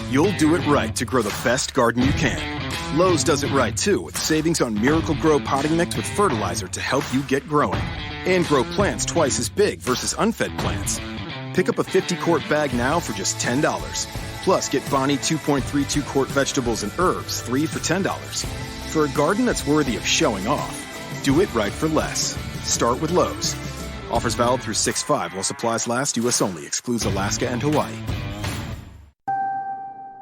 You'll do it right to grow the best garden you can. Lowe's does it right, too, with savings on Miracle Grow potting mix with fertilizer to help you get growing. And grow plants twice as big versus unfed plants. Pick up a 50-quart bag now for just $10. Plus, get Bonnie 2.32-quart vegetables and herbs, 3 for $10. For a garden that's worthy of showing off, do it right for less. Start with Lowe's. Offers valid through 6/5 while supplies last. U.S. only. Excludes Alaska and Hawaii.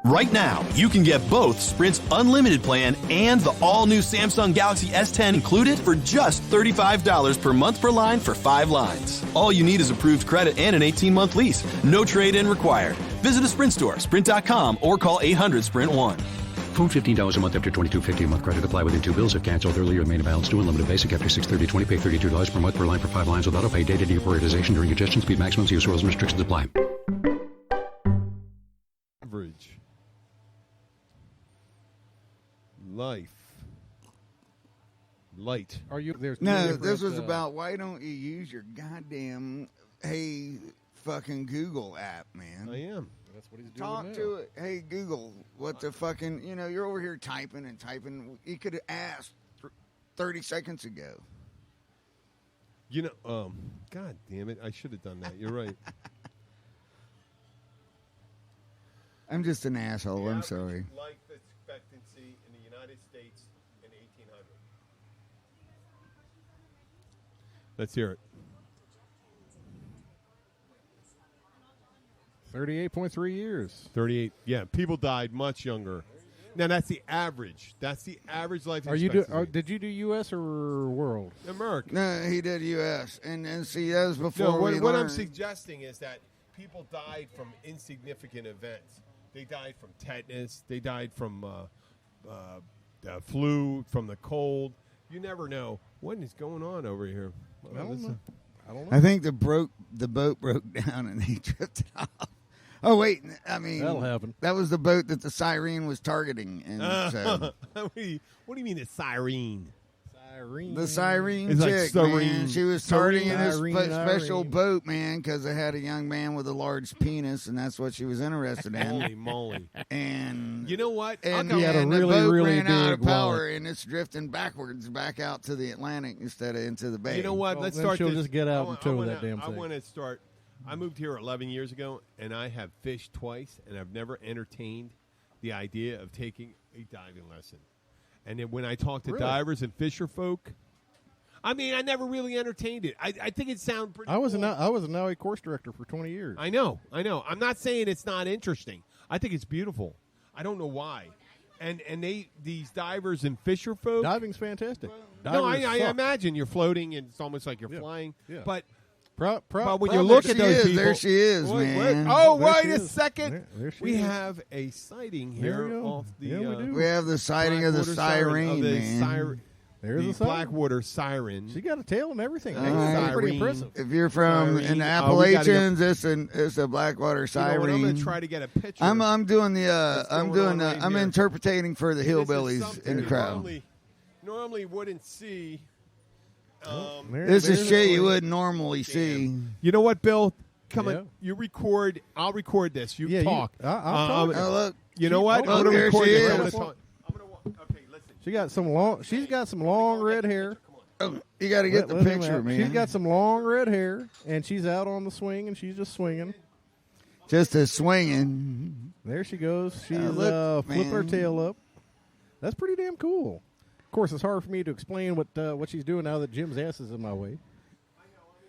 Right now, you can get both Sprint's unlimited plan and the all-new Samsung Galaxy S10 included for just $35 per month per line for 5 lines. All you need is approved credit and an 18-month lease. No trade-in required. Visit a Sprint store, sprint.com, or call 800-SPRINT-1. Phone $15 a month after $22.50 a month. Credit apply within 2 bills. If canceled earlier, remain balance due. Unlimited basic after 6/30/20. Pay $32 per month per line for 5 lines without a pay. Data deprioritization during congestion. Speed maximums. Use rules and restrictions apply. Average. Life. Light. Are you? No, this was about why don't you use your goddamn fucking Google app, man? I am. That's what he's doing. Talk to it. Hey, Google, what the fucking, you're over here typing and typing. You could have asked 30 seconds ago. God damn it. I should have done that. You're right. I'm just an asshole. I'm sorry. Life expectancy in the United States in 1800. Let's hear it. 38.3 years. 38. Yeah, people died much younger. Now, that's the average. That's the average life expectancy. Did you do U.S. or world? America. No, he did U.S. And see, that was before No, what I'm suggesting is that people died from insignificant events. They died from tetanus. They died from the flu, from the cold. You never know. What is going on over here? I don't know. I think the boat broke down and they drifted off. Oh, wait. I mean, that'll happen. That was the boat that the Siren was targeting. And so. What do you mean, a Siren? The Siren it's chick, like man. She was targeting this special boat, man, because it had a young man with a large penis, and that's what she was interested in. Holy moly. And you know what? And, he had a the really, boat really ran out of big power, wallet. and it's drifting backwards back out to the Atlantic instead of into the bay. You know what? Well, Let's then start she'll this. just get out and tow that damn I thing. want to start. I moved here 11 years ago, and I have fished twice, and I've never entertained the idea of taking a diving lesson. And then when I talk to divers and fisher folk, I mean, I never really entertained it. I think it sounds pretty I was cool. I was a NAUI course director for 20 years. I know. I'm not saying it's not interesting. I think it's beautiful. I don't know why. And these divers and fisher folk. Diving's fantastic. No, I Divers imagine you're floating and it's almost like you're flying. Yeah. But but when you look at those people, there she is, man. Oh, There wait she a is. second. There she We is. have a sighting There here we go. off the. Yeah, we do. We have the sighting of the Blackwater Siren, man. There's the a siren. Blackwater Siren. She got a tail and everything. All That's right. pretty impressive. If you're from Siren. in the Oh, we gotta Appalachians, it's a Blackwater You know Siren. what, I'm going to try to get a picture. I'm doing the What's I'm going doing on the right I'm here? interpreting for the This is hillbillies something in the you crowd. normally wouldn't see. This is shit you wouldn't normally see. You know what, Bill? Come Yeah. on, you record. I'll record this. You talk. I'll talk. Oh, look. You know what? Oh, I'm going to there record she this. is. I'm going to talk. Okay, listen. She's got some long red hair. Oh, you got to get the Let him picture, out. man. She's got some long red hair, and she's out on the swing, and she's just swinging. Just a swinging. There she goes. She's look, flipping her man. tail up. That's pretty damn cool. Of course, it's hard for me to explain what she's doing now that Jim's ass is in my way.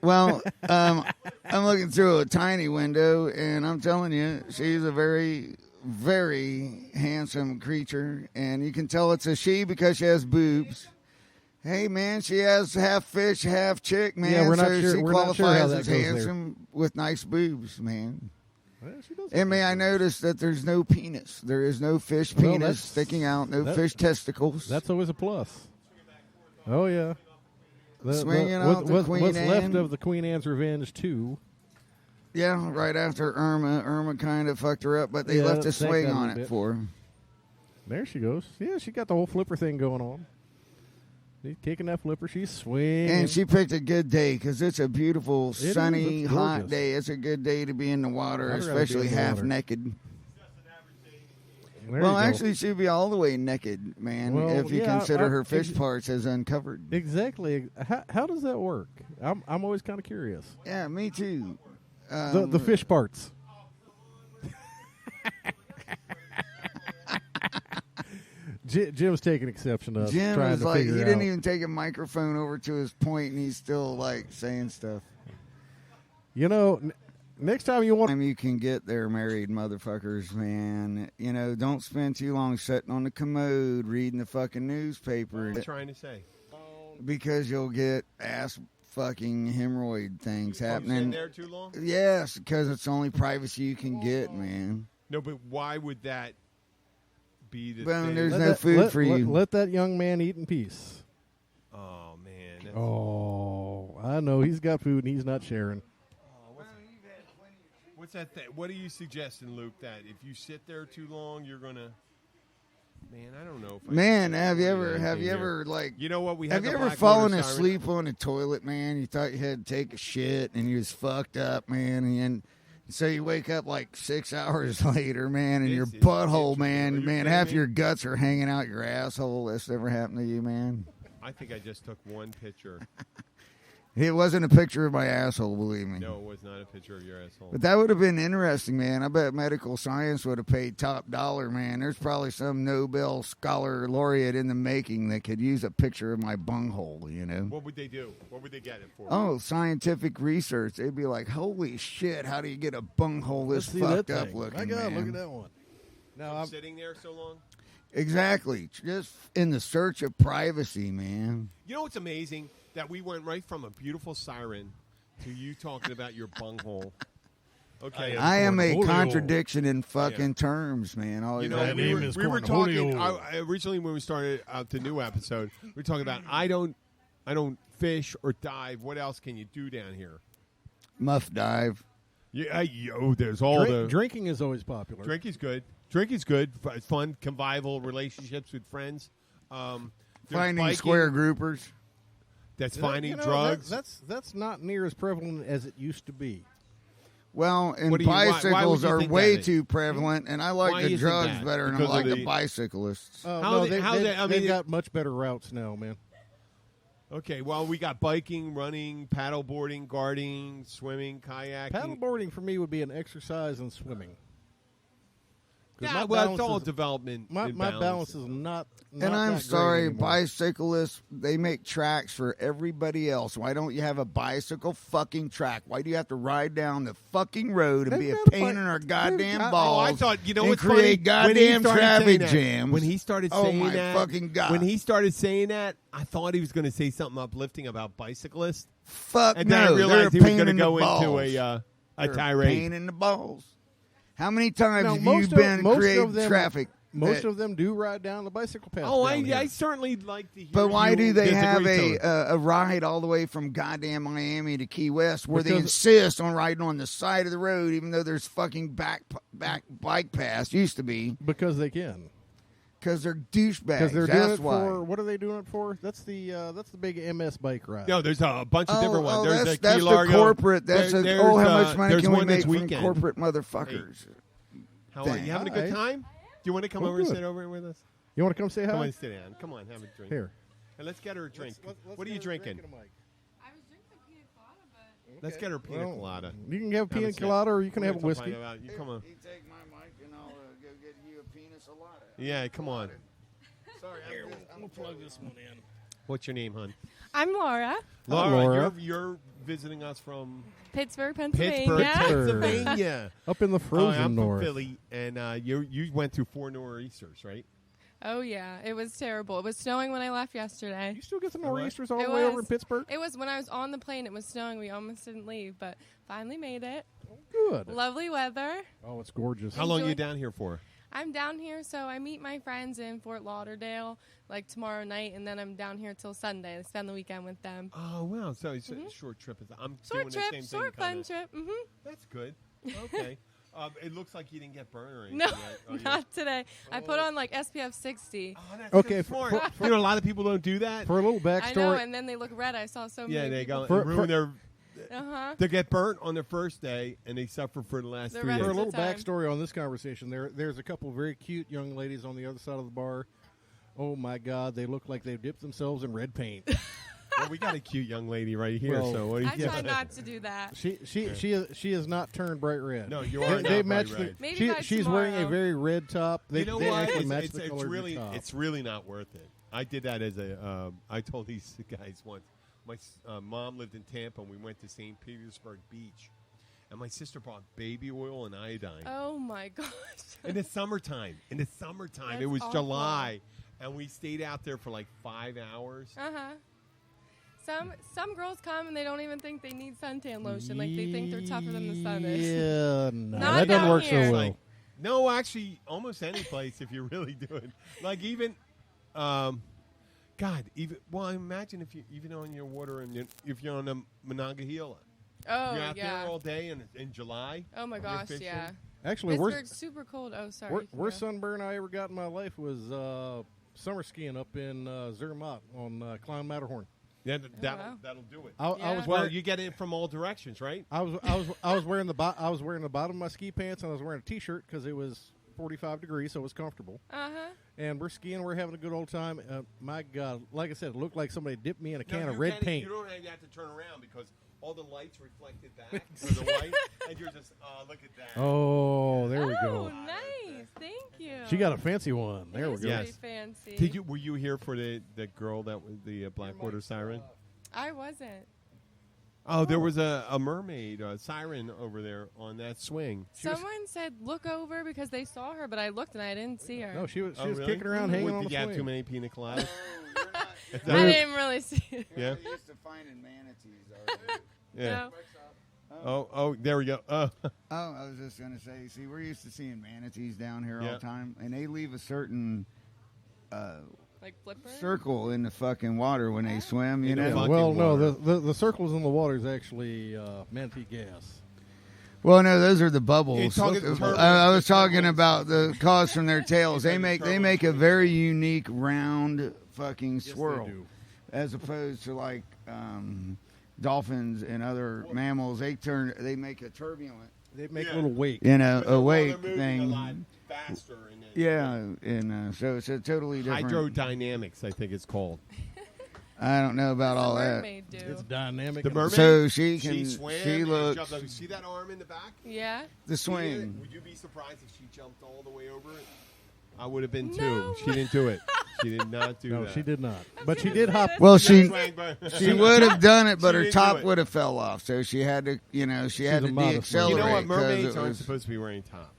Well, I'm looking through a tiny window, and I'm telling you, she's a very, very handsome creature, and you can tell it's a she because she has boobs. Hey, man, she has half fish, half chick, man. Yeah, we're not so sure- she we're not sure qualifies how that as goes there. handsome with nice boobs, man. Well, she does And may I notice that there's no penis. There is no fish Well, penis that's- sticking out, no that- fish testicles. That's always a plus. Oh, yeah. Swinging out the Queen what's left Anne. of the Queen Anne's Revenge 2. Yeah, right after Irma. Irma kind of fucked her up, but they Yeah, left a that swing got a on little it bit. for her. There she goes. Yeah, she got the whole flipper thing going on. She's kicking that flipper. She's swinging. And she picked a good day because it's a beautiful, is. sunny, It's hot gorgeous. day. It's a good day to be in the water, I'd rather be especially in the half water. naked. There Well, you go. actually, she'd be all the way naked, man, Well, if you yeah, consider her fish parts as uncovered. Exactly. How does that work? I'm always kind of curious. Yeah, me too. The fish parts. Jim's taking exception to us Jim trying is to like, figure he out. didn't even take a microphone over to his point, and he's still like saying stuff. You know, next time you want, You can get there, married motherfuckers, man. You know, don't spend too long sitting on the commode reading the fucking newspaper. What are you trying to say? Because you'll get ass fucking hemorrhoid things Sitting happening. there too long? Yes, because it's the only privacy you can get, man. No, but why would that be the Well, thing? there's no food for you. Let that young man eat in peace. Oh, man. That's, Oh, I know he's got food and he's not sharing. what's that thing? What are you suggesting, Luke, that if you sit there too long, you're going to... Man, I don't know. If Man, I have you ever, here. like... You know what? We Have had you the ever Blackwater fallen Siren. asleep on the toilet, man? You thought you had to take a shit, and you was fucked up, man, and so you wake up like 6 hours later, man, and This your is butthole, interesting. Are man, you man, kidding half me? your guts are hanging out your asshole. That's never happened to you, man. I think I just took one picture. It wasn't a picture of my asshole, believe me. No, it was not a picture of your asshole. But that would have been interesting, man. I bet medical science would have paid top dollar, man. There's probably some Nobel scholar laureate in the making that could use a picture of my bunghole, you know? What would they do? What would they get it for? Oh, scientific research. They'd be like, holy shit, how do you get a bunghole this Let's see that fucked up thing. looking, My God, man? look at that one. Now From I'm sitting there so long? Exactly. Just in the search of privacy, man. You know what's amazing? That we went right from a beautiful siren to you talking about your bunghole. Okay. I am a Cornholio. contradiction in fucking terms, man. Always You know, have we been. were talking originally when we started out the new episode. We were talking about I don't fish or dive. What else can you do down here? Muff dive. Yeah, there's all the drinking is always popular. drinking's good. Drinking's good. It's fun, convivial relationships with friends. There's Finding biking. square groupers. That's finding You know, drugs. That's not near as prevalent as it used to be. Well, and What do you- why would bicycles you are think way that is? too prevalent, and I Why like the isn't drugs that? better than I Because of like the the- bicyclists. Oh, How no, they- how they- I mean, they've got much better routes now, man. Okay, well, we got biking, running, paddleboarding, guarding, swimming, kayaking. Paddleboarding for me would be an exercise in swimming. 'Cause Yeah, my well, balance it's all is- development. My in balance is not And I'm that sorry, great anymore. bicyclists, they make tracks for everybody else. Why don't you have a bicycle fucking track? Why do you have to ride down the fucking road and They've be a got a pain bi- in our they've goddamn got- balls? I thought, you know and what's create funny? When he goddamn started traffic saying that- jams. When he started Oh, saying my that, fucking God. when he started saying that, I thought he was going to say something uplifting about bicyclists, Fuck and no, then I they're realized a he was pain going to in the go into balls. a They're tirade. pain in the balls. How many times Now, have most you been of, most creating of them, traffic? Most that- of them do ride down the bicycle path. Oh, down here. I certainly like to hear But why you do they have disagree, Tony. a ride all the way from goddamn Miami to Key West where they Because- insist on riding on the side of the road even though there's fucking back bike paths, used to be, because they can. because they're douchebags. Because they're doing That's it why. for what are they doing it for? That's the big MS bike ride. No, there's a bunch of different ones. There's that's, the that's Key the Largo. corporate. That's There's, how much money there's can we one this make from weekend. corporate motherfuckers? How are you having a good Hi. time? Do you want to come Well, over and good. sit over with us? You want to come say hi? Come on, sit down. Come on, have a drink. Here. And let's get her a drink. Let's What are you get her a drinking? drink and a mic. I was drinking a pina colada, but Let's get her pina Well, colada. You can have a Have pina a sip. colada or you can We're have a gonna whiskey. find out. You come on. You take my mic and I'll go get you a penis colada. Yeah, come on. Sorry, I'm We'll plug this one in. What's your name, hon? I'm Laura, Laura. You're visiting us from Pittsburgh, Pennsylvania. Pittsburgh, Pennsylvania. Up in the frozen I'm north. from Philly, and you went through 4 nor'easters, right? Oh yeah, it was terrible. It was snowing when I left yesterday. You still get some What? nor'easters all It the way over in was. Pittsburgh? It was when I was on the plane. It was snowing. We almost didn't leave, but finally made it. Good. Lovely weather. Oh, it's gorgeous. How long are you Enjoy- down here for? I'm down here, so I meet my friends in Fort Lauderdale like tomorrow night, and then I'm down here till Sunday to spend the weekend with them. Oh, wow. So it's a short trip. I'm Short doing trip, the same short thing. fun trip. Mm-hmm. That's good. Okay. It looks like you didn't get burned or anything. No, right? Oh, yeah. not today. I put on like SPF 60. Oh, that's Okay, good. for- Smart. You know, a lot of people don't do that. For a little I know, backstory, and then they look red. I saw so many. Yeah, they people. go For- and ruin for- their They get burnt on the first day, and they suffer for the last The 3 rest days. For a of the little time. backstory on this conversation, there's a couple of very cute young ladies on the other side of the bar. Oh my God, they look like they've dipped themselves in red paint. Well, we got a cute young lady right here. Well, So what do you I try not to do that. She is not turned bright red. No, you are They not match bright red. Maybe by she's wearing a tomorrow. very red top. They, You know they what? actually match It's the color of really, your top. it's really not worth it. I did that as a. I told these guys once. My mom lived in Tampa, and we went to St. Petersburg Beach, and my sister brought baby oil and iodine. Oh my gosh. In the summertime. That's It was awful. July, and we stayed out there for like 5 hours. Some girls come and they don't even think they need suntan lotion. Like they think they're tougher than the sun is. Yeah, no, Not that doesn't down work here. so well. Like, no, actually, almost any place if you really do it. Like even, God, even imagine if you even on your water and if you're on the Monongahela, Oh you're out yeah. there all day in July. Oh my you're gosh, fishing. yeah. Actually, Pittsburgh's super cold. Oh, sorry. worst sunburn I ever got in my life was summer skiing up in Zermatt on Clown Matterhorn. Yeah, wow. that'll do it. I was Yeah. Well, wearing, you get it from all directions, right? I was wearing the bottom of my ski pants, and I was wearing a t-shirt because it was 45 degrees, so it was comfortable. And we're skiing, we're having a good old time. My God, like I said, it looked like somebody dipped me in a can of red paint. You don't have to turn around because all the lights reflected back to the white, and you're just, look at that. Oh, there we Oh, go. nice. Thank you. She got a fancy one. There It we is go. Yes. pretty fancy. Were you here for the girl that was the Blackwater Siren? I wasn't. Oh, there was a mermaid, a siren over there on that swing. Someone said look over because they saw her, but I looked and I didn't see her. No, she was Really? kicking around, hanging on Did the you have swing. too many pina coladas? Is I that- didn't really see her. Yeah. We're used to finding manatees already. Yeah. No. Oh, there we go. Oh, I was just going to say, see, we're used to seeing manatees down here all Yeah. the time, and they leave a certain Like flipper? circle in the fucking water when they swim, you In the know? fucking Well, no, water. the circles in the water is actually manatee gas. Well, no, those are the bubbles. You're talking the turbulence, I was the talking turbulence. about the cause from their tails. They You're talking make a turbulence. very unique round fucking swirl, do. as opposed to like dolphins and other mammals. They make a turbulent, They make Yeah. a little wake. you know, They're a wake moving thing. a lot faster. And Yeah, and so it's a totally different. hydrodynamics, I think it's called. I don't know about What's all a that. mermaid do? It's dynamic. The and- mermaid. So she can. swam. She and looks jumped over. See that arm in the back? Yeah. the swing. Would you be surprised if she jumped all the way over it? I would have been No. too. She didn't do it. She did not do No, that. she did not. But she gonna did say hop. that. Well, She she swang by- she would have done it, but She her didn't do top it. would have fell off. So she had to, she had a to modest deaccelerate. You know what? 'cause Mermaids it aren't was- supposed to be wearing tops.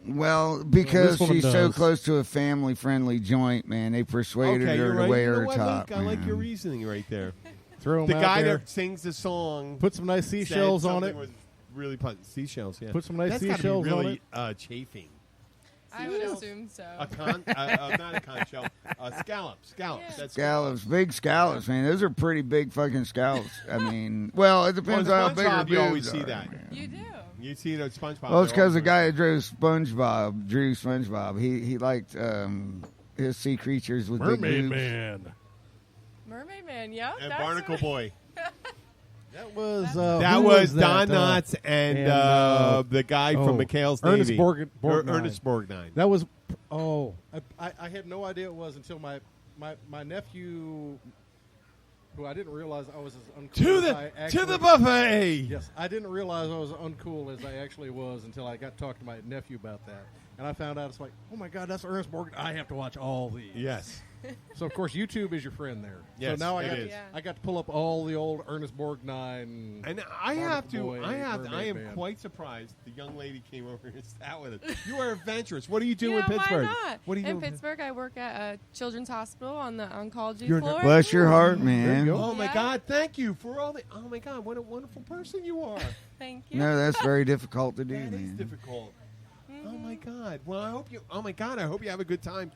Well, because this one she's so does. close to a family-friendly joint, man, they persuaded her you're to right. wear You know her what, top. Luke? I like your man. reasoning right there. Throw The them out guy there. that sings the song Put some nice said seashells on something it. was really seashells. Yeah, Put some nice That's gotta seashells be on really, it. chafing. I would assume so. Not a conch shell. Scallops. Yeah. That's Scallops, big scallops, man. Those are pretty big fucking scallops. I mean, well, it depends On on how big her SpongeBob, you always boobs see are, that. man. You do. You see those SpongeBob. Well, it's they're because the all guy that drew SpongeBob, he liked his sea creatures with big Mermaid boobs. Man. Mermaid Man, yep. and that's Barnacle what- Boy. That was That who was that? Don Knotts and the guy from McHale's Ernest Navy. Borgnine. Ernest Borgnine. That was. Oh, I had no idea it was until my nephew, who I didn't realize I was as uncool To as I the actually, buffet. Yes, I didn't realize I was uncool as I actually was until I got to talk to my nephew about that, and I found out it's like, oh my God, that's Ernest Borgnine. I have to watch all these. Yes. So of course YouTube is your friend there. Yes, so now it is. I got to pull up all the old Ernest Borgnine. And I have to. Boy, I Mermaid am Man. quite surprised. The young lady came over and sat with us. You are adventurous. What do you do Yeah, in Pittsburgh? why not? What do you in do? Pittsburgh, I work at a children's hospital on the oncology You're floor. Bless your heart, There man. you go. Oh my Yeah. God! Thank you for all the. Oh my God! What a wonderful person you are. Thank you. No, that's very difficult to do, That is man. difficult. Oh my God! Well, I hope you. Oh my God! I hope you have a good time.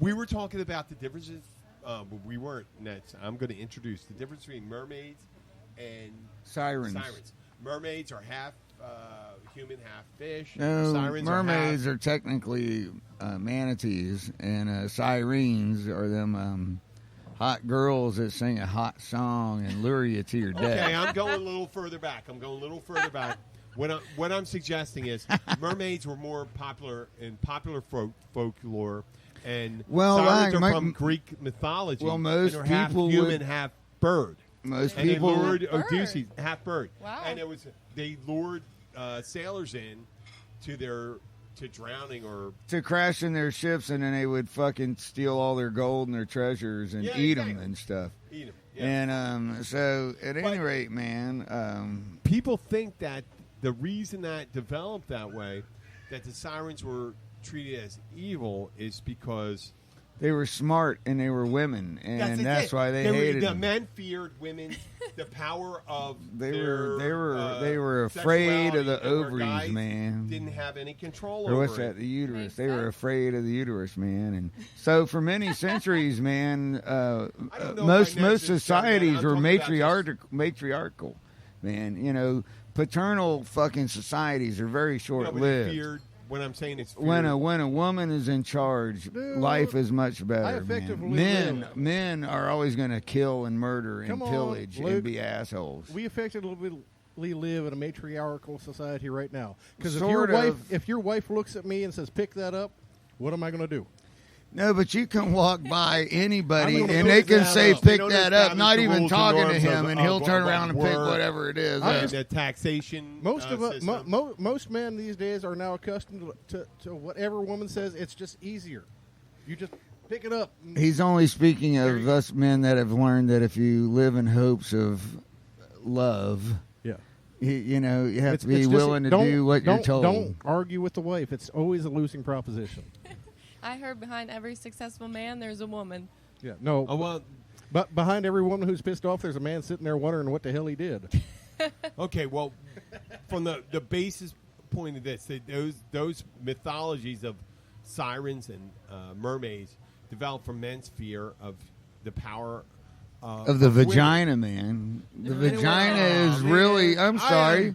We were talking about the differences. But we weren't. That's, I'm going to introduce the difference between mermaids and Sirens. Mermaids are half human, half fish. No, Sirens mermaids are are technically manatees, and sirens are them hot girls that sing a hot song and lure you to your death. Okay, I'm going a little further back. What I'm suggesting is mermaids were more popular in popular folklore, and sirens are from Greek mythology. Well, most and half people human, half bird. Most and people they lured Odysseus, half bird. Wow. And they lured sailors in to drowning or to crashing their ships, and then they would fucking steal all their gold and their treasures and eat them and stuff. Eat them. Yeah. And so, at any rate, man, people think that the reason that developed that way, that the sirens were treated as evil, is because they were smart and they were women, and that's why they hated them. Men feared women, the power of they were afraid of the ovaries, man. Didn't have any control or over what's that? The uterus. They were afraid of the uterus, man. And so for many centuries, man, most societies were matriarchal, man. You know, paternal fucking societies are very short-lived. When I'm saying it's when a woman is in charge, life is much better. Men are always going to kill and murder and pillage and be assholes. We effectively live in a matriarchal society right now. Because if your wife looks at me and says, "Pick that up," what am I going to do? No, but you can walk by anybody and they can say, "Pick that up," not even talking to him, and he'll turn around and pick whatever it is. The taxation. Most men these days are now accustomed to whatever woman says. It's just easier. You just pick it up. He's only speaking of us men that have learned that if you live in hopes of love, you have to be willing to do what you're told. Don't argue with the wife. It's always a losing proposition. I heard behind every successful man, there's a woman. Yeah, no. But behind every woman who's pissed off, there's a man sitting there wondering what the hell he did. Okay, well, from the basis point of this, those mythologies of sirens and mermaids developed from men's fear of the power of the vagina, man. The vagina is really. I'm sorry.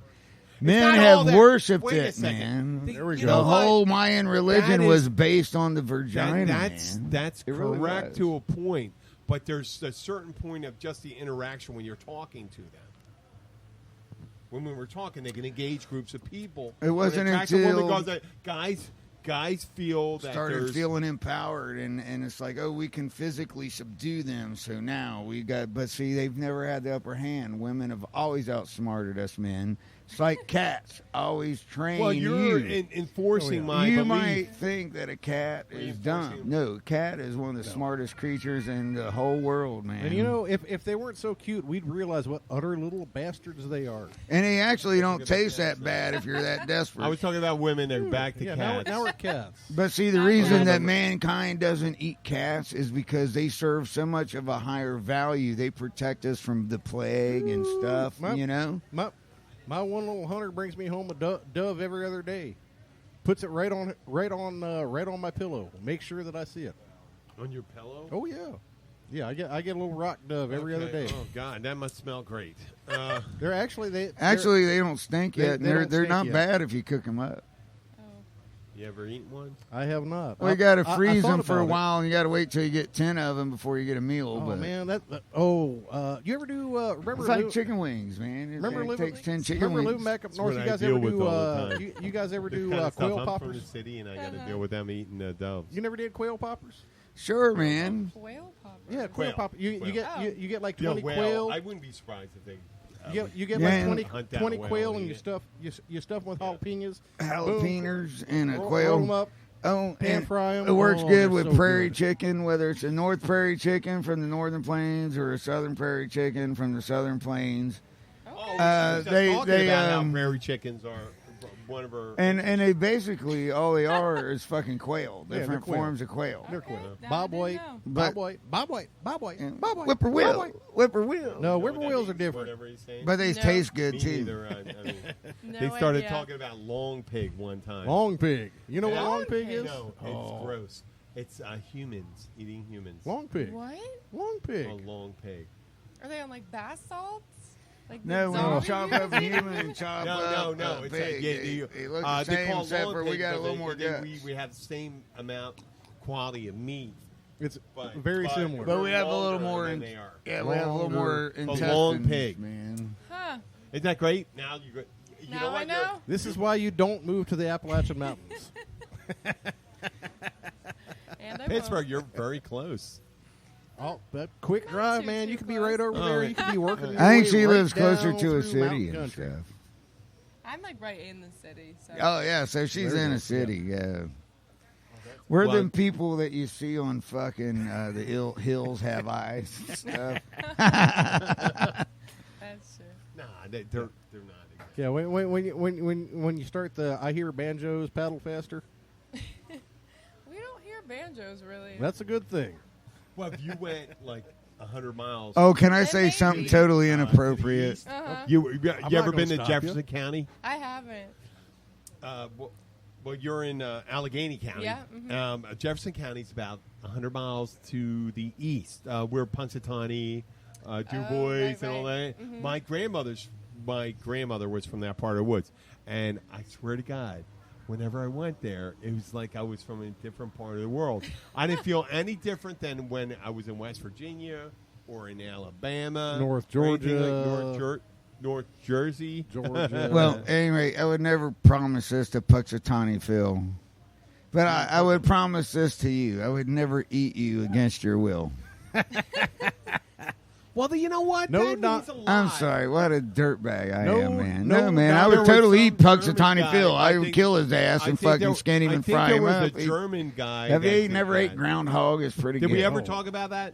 Men have worshipped it, man. The whole Mayan religion was based on the vagina, man. That's correct to a point, but there's a certain point of just the interaction when you're talking to them. When we were talking, they can engage groups of people. It wasn't until guys feel that started feeling empowered, and it's like, oh, we can physically subdue them. So now we got, but see, they've never had the upper hand. Women have always outsmarted us men. It's like cats always train well, you're enforcing my You belief. might think that a cat is dumb. No, a cat is one of the smartest creatures in the whole world, man. And if they weren't so cute, we'd realize what utter little bastards they are. And they actually don't taste that bad if you're that desperate. I was talking about women. They're back to cats. Now we're cats. But see, the reason that mankind doesn't eat cats is because they serve so much of a higher value. They protect us from the plague and stuff, My one little hunter brings me home a dove every other day. Puts it right on my pillow. Make sure that I see it. On your pillow? Oh yeah. I get a little rock dove every other day. Oh God, that must smell great. They're actually they don't stink yet. They're not bad if you cook them up. You ever eaten one? I have not. Well, you got to freeze them for a while, and you got to wait till you get 10 of them before you get a meal. Oh man, you ever do? Remember, it's like chicken wings, man. Remember, it takes 10 chicken wings. Living back up north, you guys ever do quail poppers? I'm from the city, and I got to deal with them eating doves. You never did quail poppers? Sure, man. Quail poppers. Yeah, quail poppers. You get like 20 quail. I wouldn't be surprised if they. You get like 20 quail, and you stuff them with jalapenos. Jalapenos and a quail. Roll them up. Pan fry them. It works good with prairie chicken, whether it's a North Prairie chicken from the Northern Plains or a Southern Prairie chicken from the Southern Plains. They about how prairie chickens are one of our and they basically all they are is fucking quail, different forms of quail. They're quail. Bob white. Whippoorwill. No, whippoorwills are different. But they taste good too. They started talking about long pig one time. Long pig. You know what long pig is? No, it's gross. It's humans eating humans. Long pig. What? Long pig. A long pig. Are they on like bath salts? Like no, when you chop up a human and chop up a pig, they look the same, except for we got a little more guts. We have the same amount quality of meat It's very similar. But we have a little more. They are. Yeah, we have a little more intestines, long pig. man. Huh. Isn't that great? Now you Now know what? I know. This is why you don't move to the Appalachian Mountains. And I Pittsburgh, you're very close. Oh, that quick drive, man. You could be right over Oh, there. yeah. You could be working. your I think way she right lives closer down to a through city mountain and country. stuff. I'm like right in the city. So. Oh yeah, so she's There you in go. a city. Yeah. We're Well- them people that you see on fucking the hills have eyes and stuff. That's true. Nah, they're not. Yeah, when you start the I hear banjos paddle faster, We don't hear banjos really. that's a good thing. Well, if you went like 100 miles. Oh, can I Then say maybe. something totally to the inappropriate? east, Uh-huh. You not ever gonna been to stop Jefferson County? I haven't. Well, you're in Allegheny County. Yeah, mhm. Jefferson County's about 100 miles to the east. We're Punxsutawney, Du Bois, right, and all right. that. Mhm. My grandmother was from that part of the woods, and I swear to God, whenever I went there, it was like I was from a different part of the world. I didn't feel any different than when I was in West Virginia or in Alabama, North or anything Georgia. like North Jersey. Georgia. Well, anyway, I would never promise this to Punxsutawney Phil, but I would promise this to you: I would never eat you against your will. Well, you know what? No, That not- means a lot. I'm sorry, what a dirtbag I No, am, man. no, No, man, I there would was totally some eat German Punxsutawney guy, Phil. I I would think- kill his ass and fucking skin him and fry him I up. think there was a German guy. Have you that never did ate that. groundhog? It's pretty Did good. we ever Oh. talk about that?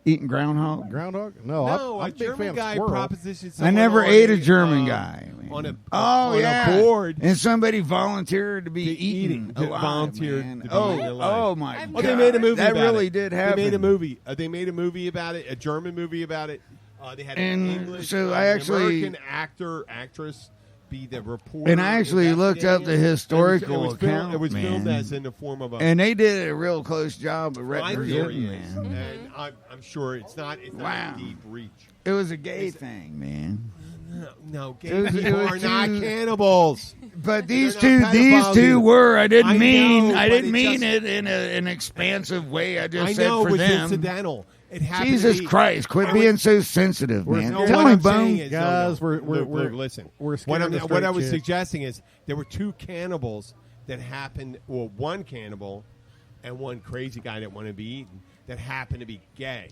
Eating groundhog? Groundhog? No, No, I'm a a big German fan of guy squirrel. propositioned I someone never on ate a German guy. man. on a oh on yeah, a board. and somebody volunteered to be To eaten. to alive, volunteer man. to be oh, eaten alive. oh my I've god! Well, they made a movie That about really it. did happen. They made a movie. They made a movie about it. A German movie about it. They had And an English, so I an actually- American actress be the reporter. And I actually looked up the investigating it. historical It was filmed- account, It was filmed man. as in the form of a. And they did a real close job of my theory representing, is, man. and I'm sure it's not Wow. a deep reach. It was a gay thing, man. No, gay It was- it people was are not too- cannibals. But these They're not these pedophiles two either. were. I didn't I mean. know, I but didn't it mean just- it in an expansive way. I just I said know for it was them. incidental. It happened Jesus to be, Christ! Quit I being was- so sensitive, man. No, Tell what me, I'm saying Bone. is, Guys, no, we're- look, we're- listen. we're scared What, of the what straight I was chick. suggesting is there were two cannibals that happened. Well, one cannibal and one crazy guy that wanted to be eaten that happened to be gay.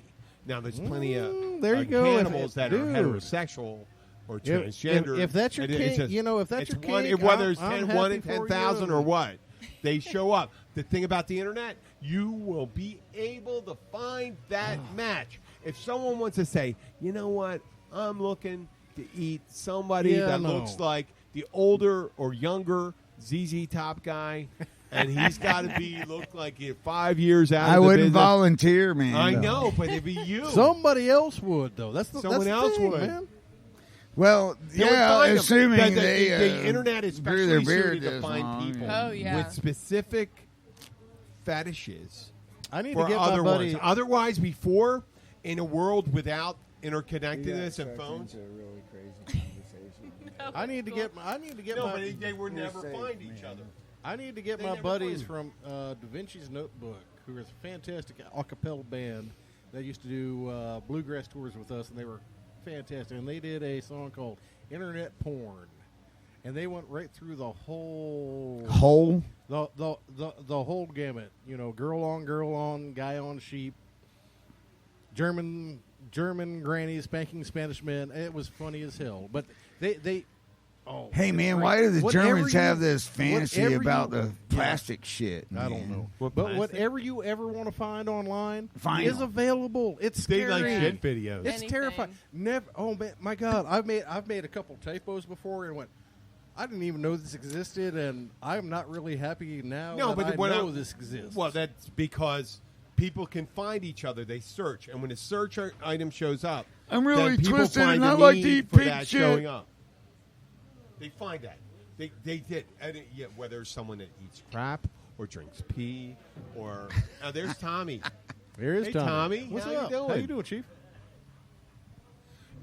Now, there's plenty of there you go. cannibals that are Dude. heterosexual or transgender. if that's your And it's kink, just- you know, if that's it's your one, kink, whether it's I'm 1 in happy for 10,000 you. or what, they show up. The thing about the internet, you will be able to find that match. If someone wants to say, you know what, I'm looking to eat somebody Yeah, that no. looks like the older or younger ZZ Top guy, and he's got to look like he's 5 years out. I of the wouldn't business. volunteer, man. I know, but it'd be you. Somebody else would, though. Someone that's the else thing, would. man. Well, They would yeah, find them. assuming the they internet is grew their especially beard suited to this find long. people Oh, yeah. with specific fetishes I need for to get other my buddy. ones. Otherwise, before in a world without interconnectedness and phones, I need to get. I need to get no, my. but they would never find each other. I need to get They my never buddies find from Da Vinci's Notebook, who is a fantastic a cappella band that used to do bluegrass tours with us, and they were fantastic. And they did a song called "Internet Porn," and they went right through the whole the whole gamut. You know, girl on, guy on sheep, German grannies spanking Spanish men. It was funny as hell, but they. Oh, Hey, man, great. why do the Whatever Germans you- have this fantasy whatever about you- the plastic shit? I don't man? know. What But plastic? whatever you ever want to find online Find is them. available. It's They scary. like shit videos. It's Anything. terrifying. Never. Oh man, my God! I've made a couple typos before and went. I didn't even know this existed, and I'm not really happy now. No, that but I when know this exists. Well, that's because people can find each other. They search, and when a search item shows up, I'm really then people twisted find and the I like to need eat for pig that shit. showing up. They find that. They did. And yeah, whether it's someone that eats crap or drinks pee or there's Tommy. There is Hey, Tommy. Tommy, What's how you up? doing? How you doing, Chief?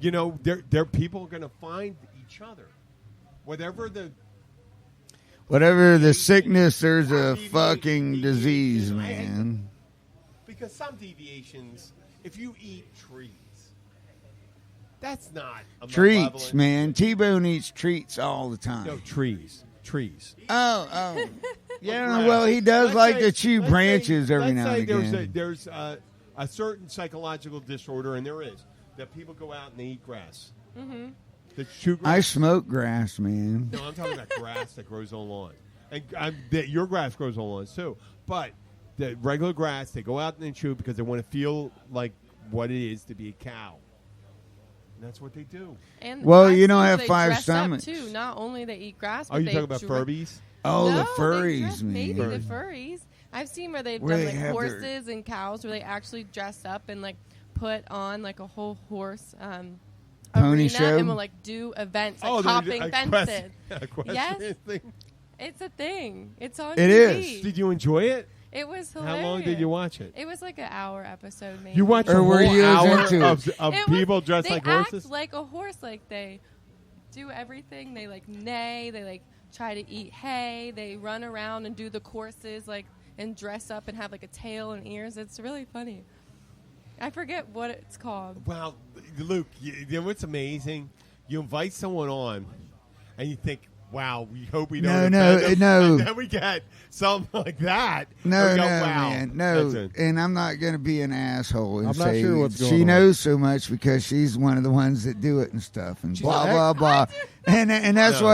You know, they're people are going to find each other, whatever the Sickness, there's a fucking disease, man. because some deviations, if you eat trees, that's not a Treats, malevolent- man. T-Bone eats treats all the time. No, trees. Oh. Yeah, Right. well, he does Let's like say- to chew let's branches say- every let's now say and again. There's a certain psychological disorder, and there is, that people go out and they eat grass. Mm-hmm. They chew grass. I smoke grass, man. No, I'm talking about grass that grows on lawn. And your grass grows on lawns, too. But the regular grass, they go out and they chew because they want to feel like what it is to be a cow. And that's what they do. And Well, I've you don't seen have they 5 dress up, stomachs. too. Not only they eat grass, but Are you they talking about dress- Furbies? Oh, No, the they furries, dress- man. Maybe the furries. I've seen where they've Where done they like have their- horses and cows, where they actually dress up and like put on like a whole horse Pony arena show? and will like do events like they're hopping a fences. equestrian Yes. thing. It's a thing. It's on It TV. is. Did you enjoy it? It was hilarious. How long did you watch it? It was like an hour episode, maybe. You watched Or a were whole you as hour into of It was- people dressed they like act horses? like a horse. Like they do everything. They like neigh. They like try to eat hay. They run around and do the courses like and dress up and have like a tail and ears. It's really funny. I forget what it's called. Well, Luke, you know what's amazing? You invite someone on, and you think, wow, we hope we don't No, offend them. no. And then we get something like that. No, and we no, go, wow. man, no. That's it. And I'm not going to be an asshole and I'm not say sure what's going she on. knows so much because she's one of the ones that do it and stuff and blah blah blah. And that's No.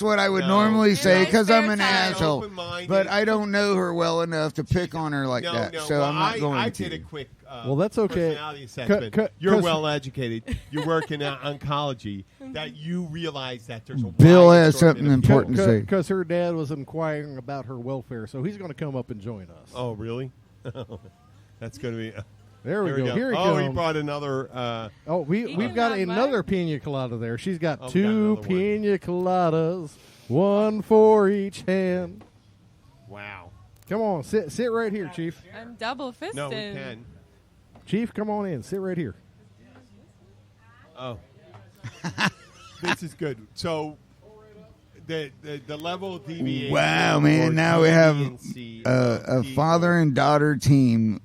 what I would No. normally In say my because I'm spare an time. asshole. Open-minded. But I don't know her well enough to pick on her like No, that, no. so well, I'm not going I to. did a quick Well, that's okay. personality assessment. You're 'cause- well educated. You work in oncology. That you realize that there's a Bill wide has assortment something of people. important to say. Because her dad was inquiring about her welfare, so he's going to come up and join us. Oh, really? That's going to be. There we go. go. Here he Oh, he comes. brought another. Oh, we've can got have another mine. pina colada there. She's got Oh, we got two another one. pina coladas, one for each hand. Wow. Come on, sit right here, Chief. I'm double fisted. No, we can. Chief, come on in. Sit right here. Oh. This is good. So, the level of deviation. Wow, or man! Now we have deviancy a of people. father and daughter team,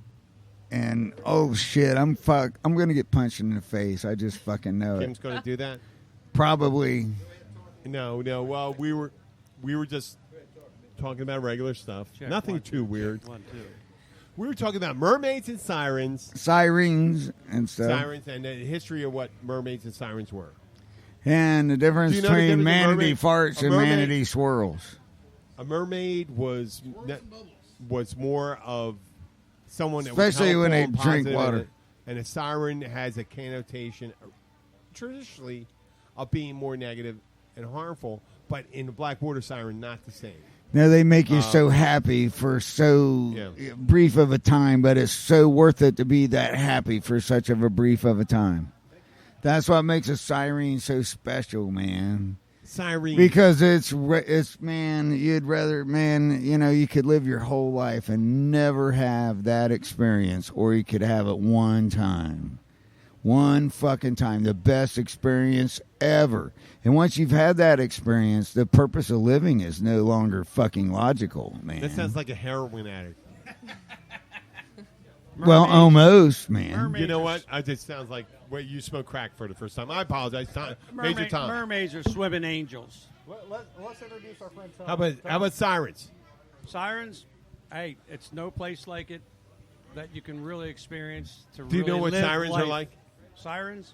and oh shit, I'm gonna get punched in the face. I just fucking know Kim's it. going to do that. Probably. No. Well, we were just talking about regular stuff. Nothing too weird. We were talking about mermaids and sirens, Sirens and stuff. sirens, and the history of what mermaids and sirens were. And the difference Do you know the between difference between manatee mermaid- farts a and mermaid- manatee swirls. A mermaid was more of someone that Especially was when they helpful and drink positive, water. and a siren has a connotation, traditionally, of being more negative and harmful. But in the Blackwater Siren, not the same. Now they make you so happy for so Yeah. brief of a time, but it's so worth it to be that happy for such of a brief of a time. That's what makes a siren so special, man. Siren. Because it's man, you'd rather, man, you could live your whole life and never have that experience, or you could have it one time. One fucking time. The best experience ever. And once you've had that experience, the purpose of living is no longer fucking logical, man. That sounds like a heroin addict. Well, almost, man. You know what? It just sounds like you smoked crack for the first time. I apologize, Major Tom. Mermaids are swimming angels. Let's introduce our friend Tom. How about sirens? Sirens, hey, it's no place like it that you can really experience. To Do you know really what live sirens life. are like? Sirens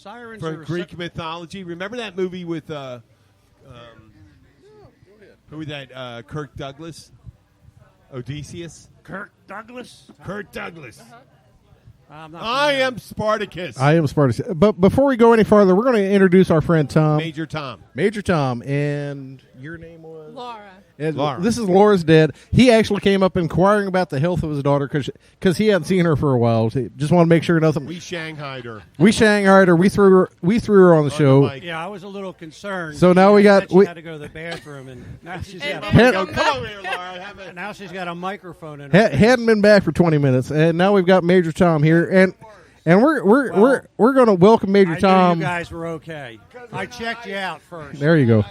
From are Greek mythology. Remember that movie with who was that? Kirk Douglas, Odysseus. Kirk Douglas. Kirk Douglas. I'm not I familiar. am Spartacus. I am Spartacus. But before we go any farther, we're going to introduce our friend Tom. Major Tom. Major Tom. And your name was? Laura. And Laura. This is Laura's dad. He actually came up inquiring about the health of his daughter because he hadn't seen her for a while. He just want to make sure nothing. We shanghaied her. We shanghaied her. We threw her on the show. mic. Yeah, I was a little concerned. So now we got- She we- had to go to the bathroom, and now she's And got then- Had- Come over here, Laura. Have a- now she's got a microphone in her. Hadn't been back for 20 minutes, and now we've got Major Tom here, and we're going to welcome Major I knew Tom. you guys were okay. I checked you out first. There you go.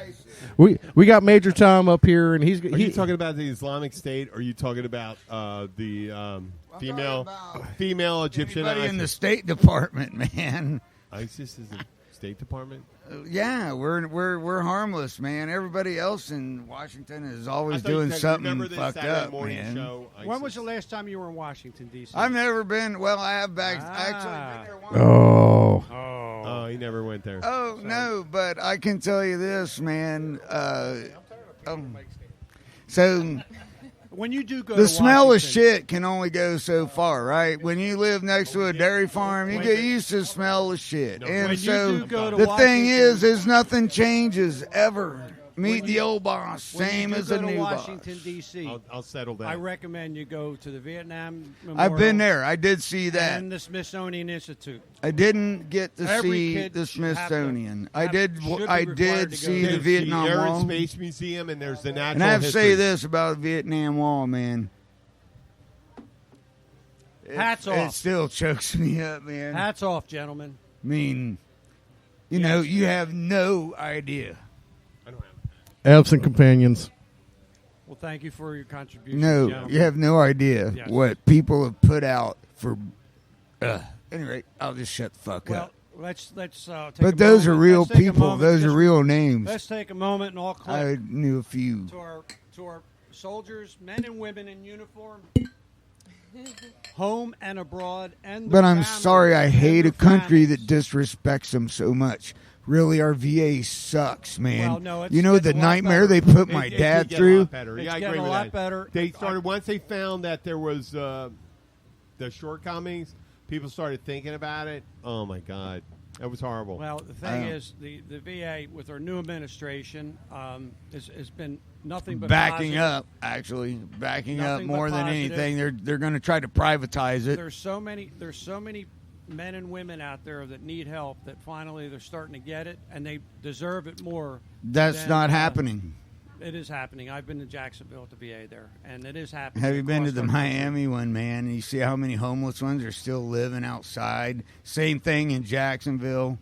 we got Major Tom up here, and Are you talking about the Islamic State, or are you talking about the female Egyptian? Everybody in the State Department, man. ISIS is the State Department. Yeah, we're harmless, man. Everybody else in Washington is always doing something fucked up, man. Show, when was the last time you were in Washington, D.C.? I've never been. Well, I have back. Actually, been there once. Oh, he never went there. Oh no, but I can tell you this, man. So when you do go, the to smell Washington, of shit can only go so far, right? When you live next to a dairy farm, you get used to the smell of shit, and so the thing is nothing changes ever. Meet the old boss, same as a new boss. Washington D.C. I'll settle that. I recommend you go to the Vietnam Memorial. I've been there. I did see that. And the Smithsonian Institute. I didn't get to Every see kid the Smithsonian. I should be required did to see go. the There's Vietnam Air Wall. and Space Museum, and there's the Natural And I have to History. say this about the Vietnam Wall, man. Hats It off. still chokes me up, man. Hats off, gentlemen. I mean, you know, you have no idea. Absent companions. Well, thank you for your contribution. No, gentlemen. you have no idea Yes. what people have put out for. Anyway, I'll just shut the fuck Well, up. let's take But a those are moment. real Let's take a people. moment. Those are Just- real names. Let's take a moment and all click I knew a few. to our soldiers, men and women in uniform, home and abroad, and But their I'm families sorry, I and hate their a country families. that disrespects them so much. Really, our VA sucks, man. Well, no, it's you know the getting a lot nightmare better. they put my It dad did get a through? lot better. It's Yeah, I getting agree a with lot that. better. They started once they found that there was the shortcomings. People started thinking about it. Oh my God, that was horrible. Well, the thing is, the VA with our new administration has been nothing but Backing positive. up, actually. Backing up Nothing but more than positive. anything. They're going to try to privatize it. There's so many men and women out there that need help that finally they're starting to get it, and they deserve it more. That's than, not happening. It is happening. I've been to Jacksonville at the VA there, and it is happening. Have you been to across the our country. Miami one, man? And you see how many homeless ones are still living outside? Same thing in Jacksonville.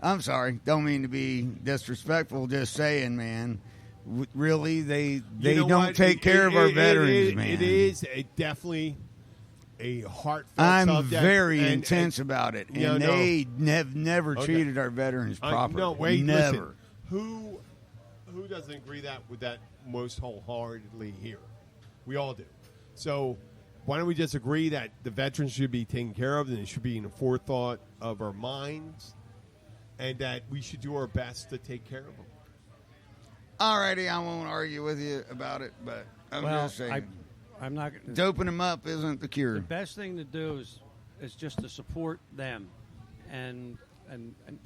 I'm sorry. Don't mean to be disrespectful. Just saying, man. Really, they You know don't what? take care of our veterans, it man. It is definitely a heartfelt I'm subject. very and- intense about it, and No, no. they have never Okay. treated our veterans properly. No, wait, never. listen. Who doesn't agree with that most wholeheartedly here? We all do. So why don't we just agree that the veterans should be taken care of, and it should be in the forethought of our minds, and that we should do our best to take care of them. Alrighty, I won't argue with you about it, but I'm just saying, I'm not. doping them up isn't the cure. The best thing to do is just to support them, and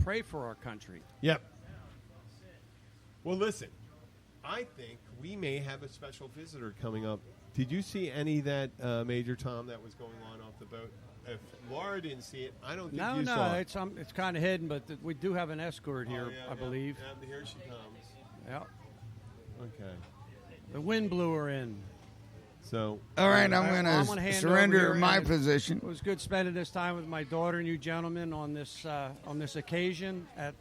pray for our country. Yep. Well, listen, I think we may have a special visitor coming up. Did you see any that Major Tom that was going on off the boat? If Laura didn't see it, I don't think you saw it. It's kind of hidden, but we do have an escort here, Yeah, I believe. Yeah, here she comes. Yeah, Okay. the wind blew her in. So, All right, I'm I'm gonna going to hand surrender over here, my and position. It was good spending this time with my daughter and you gentlemen on this occasion at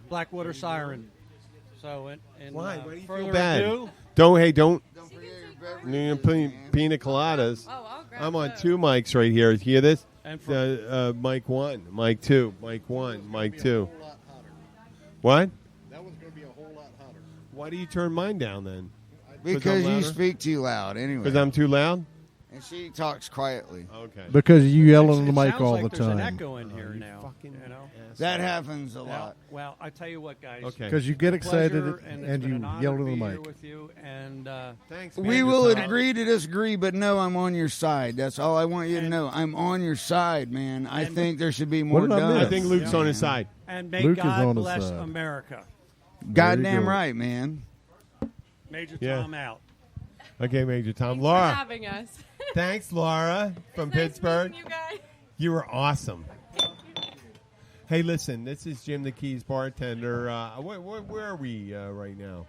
Blackwater Siren. So, why? Why do you further feel bad? ado, Don't. Pina coladas. Oh, I'll grab I'm on those. 2 mics right here. Hear this? And for- Mic 1, mic 2, mic 1, mic 2. What? That one's going to be a whole lot hotter. Why do you turn mine down then? Because you louder? speak too loud anyway. Because I'm too loud? And she talks quietly. Okay. Because you yell into the it mic sounds all like the there's an time. echo in here you now. fucking You know. That happens a Yeah, lot. well, I tell you what, guys. Okay. Because you get excited Pleasure, and, it's and been you an honor yell to into the be here mic. with you, and Thanks, We Major will Tom. agree to disagree, but no, I'm on your side. That's all I want you to And- know. I'm on your side, man. I and- think there should be more did I done. miss? I think Luke's on his side. and may Luke is God on his bless side. America. Goddamn go. right, man. Major Yeah. Tom out. Okay, Major Tom. Thanks Laura. for having us. Thanks, Laura from Nice Pittsburgh. meeting you guys. You were awesome. Hey, listen, this is Jim the Keys bartender. Where are we right now?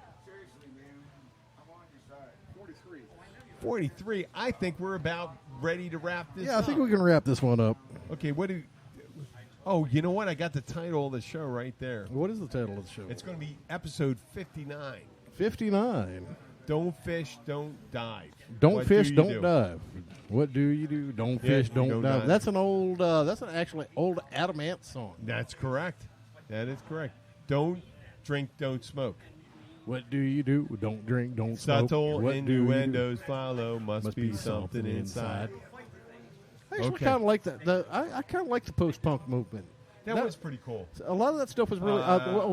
43. I think we're about ready to wrap this Yeah, I up. think we can wrap this one up. Okay, what do you... Oh, you know what? I got the title of the show right there. What is the title of the show? It's going to be episode 59. 59. Don't fish, don't dive. Don't fish, don't dive. What do you do? Don't fish, you don't don't dive. dive. That's an old. That's an actually old Adam Ant song. That's correct. That is correct. Don't drink, don't smoke. What do you do? Don't drink, don't smoke. Subtle What do you do? innuendos follow. Must be something inside. I actually Okay. kind of like that. I kind of like the post-punk movement. That was pretty cool. A lot of that stuff was really.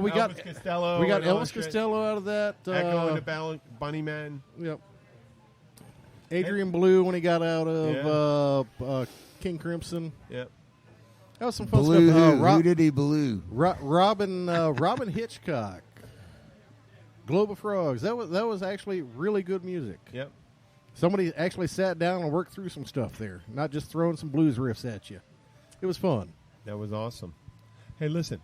We got Elvis Costello. We got and all Elvis that shit. Costello out of that. Echo and the Bunny Man. Yep. Adrian Blue when he got out of King Crimson. Yep. That was some fun Blue stuff. who did he blue? Robin Hitchcock. Globe of Frogs. That was actually really good music. Yep. Somebody actually sat down and worked through some stuff there, not just throwing some blues riffs at you. It was fun. That was awesome. Hey, listen.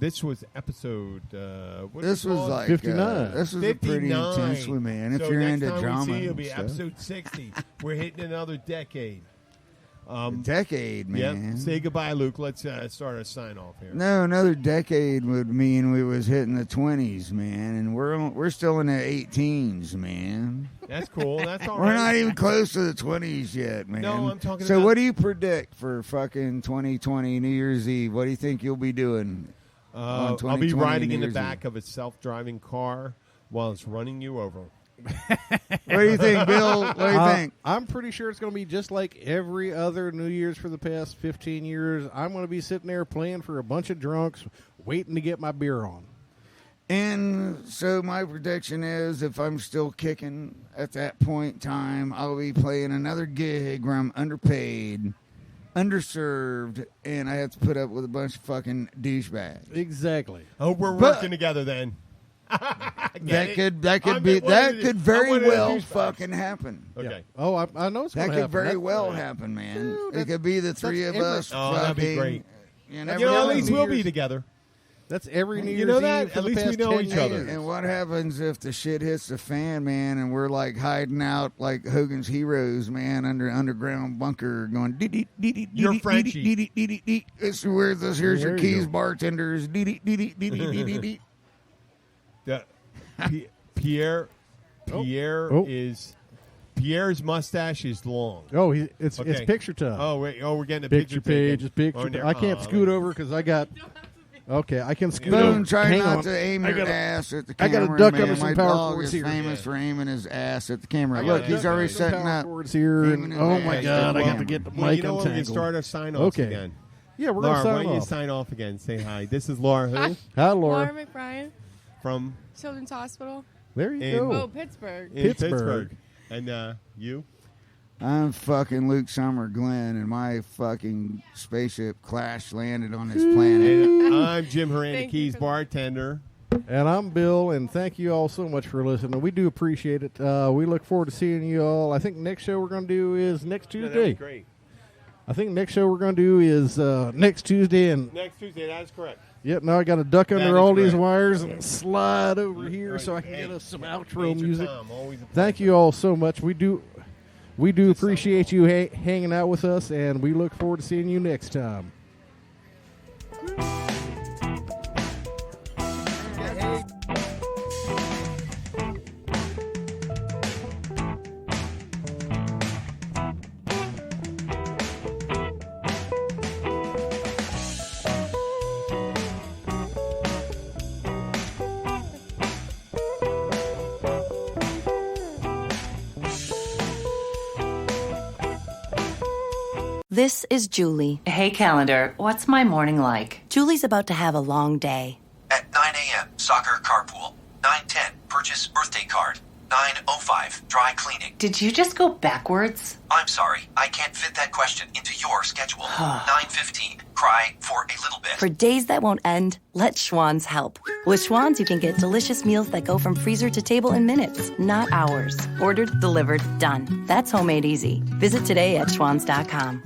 This was episode. This was like 59. This was a pretty 59. intense one, man. If So you're next into time drama, we see, it'll and be stuff. episode 60. We're hitting another decade. Decade, man. Yep. Say goodbye, Luke. Let's start a sign off here. No, another decade would mean we was hitting the 20s, man, and we're still in the 18s, man. That's cool. That's all We're right. not even close to the 20s yet, man. No, I'm talking So about- what do you predict for fucking 2020 New Year's Eve? What do you think you'll be doing? on I'll be 2020 riding New in the Year's back of a self-driving car while it's running you over. What do you think, Bill? What do you think? I'm pretty sure it's going to be just like every other New Year's for the past 15 years. I'm going to be sitting there playing for a bunch of drunks, waiting to get my beer on. And so my prediction is if I'm still kicking at that point in time, I'll be playing another gig where I'm underpaid, underserved, and I have to put up with a bunch of fucking douchebags. Exactly. Oh, we're But- working together then. That could I'm be one that of the- could I'm very one of the well douchebags. fucking happen. Okay. Yeah. Oh, I know it's That going to could happen. very That- well happen, man. Dude, It could be the three of every- us. Oh, that'd be fucking, great. You You never know, at know. least New we'll be Year's- together. That's every New You Year's know that? Eve for At the least we past know 10 each other. years. And what happens if the shit hits the fan, man, and we're like hiding out like Hogan's Heroes, man, under underground bunker going dee dee dee dee You're dee Frenchie. dee dee dee dee dee. Here's your There you keys, go. bartenders. Dee dee dee dee dee dee dee dee dee. Pierre's Oh. mustache is long. Oh, it's Okay. picture time. Oh wait, we're getting a picture page is taken. picture. Oh, there- I can't oh, scoot over because I got. Okay, I can scoot Boom! over. Try Hang not on. to aim I your gotta- ass at the I camera. gotta duck man. under some My power dog cords is here. famous for aiming his ass at the camera. I Look, gotta he's duck already under some setting power up. cords here, aiming and his oh my ass god, at I the got to camera. get the Well, mic you know what? We can untangled. start our sign-offs Okay. again. Yeah, we're Laura, gonna why sign don't you off. sign off again? Say hi. This is Laura who? Hi, Laura Laura. McBrien, From Children's Hospital. There you And- go. Oh, Pittsburgh. in Pittsburgh. And you? I'm fucking Luke Summer Glenn, and my fucking spaceship crash landed on this planet. And I'm Jim Hernandez, Thank you Keys for- bartender. And I'm Bill, and thank you all so much for listening. We do appreciate it. We look forward to seeing you all. I think next show we're going to do is next Yeah, Tuesday. that's great. I think next show we're going to do is next Tuesday. And Next Tuesday, that is correct. yep, now I got to duck That under is all these correct. wires and slide over here Right. so I can Hey, get us some Major outro music. Tom, always a Thank pleasure. you all so much. We do appreciate you hanging out with us, and we look forward to seeing you next time. This is Julie. Hey, calendar, what's my morning like? Julie's about to have a long day. At 9 a.m., soccer carpool. 9:10, purchase birthday card. 9:05, dry cleaning. Did you just go backwards? I'm sorry, I can't fit that question into your schedule. 9:15, cry for a little bit. For days that won't end, let Schwann's help. With Schwann's, you can get delicious meals that go from freezer to table in minutes, not hours. Ordered, delivered, done. That's homemade easy. Visit today at schwanns.com.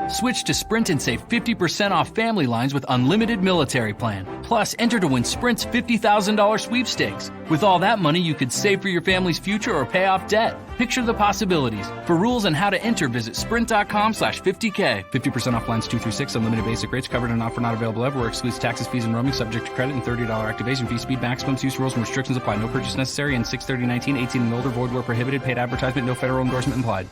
Switch to Sprint and save 50% off family lines with unlimited military plan. Plus, enter to win Sprint's $50,000 sweepstakes. With all that money, you could save for your family's future or pay off debt. Picture the possibilities. For rules and how to enter, visit sprint.com/50K. 50% off lines 2 through 6, unlimited basic rates, covered and offer not available everywhere, excludes taxes, fees, and roaming, subject to credit and $30 activation fee. Speed maximums, use rules and restrictions apply. No purchase necessary and 6/30/19, 18 and older, void where prohibited, paid advertisement, no federal endorsement implied.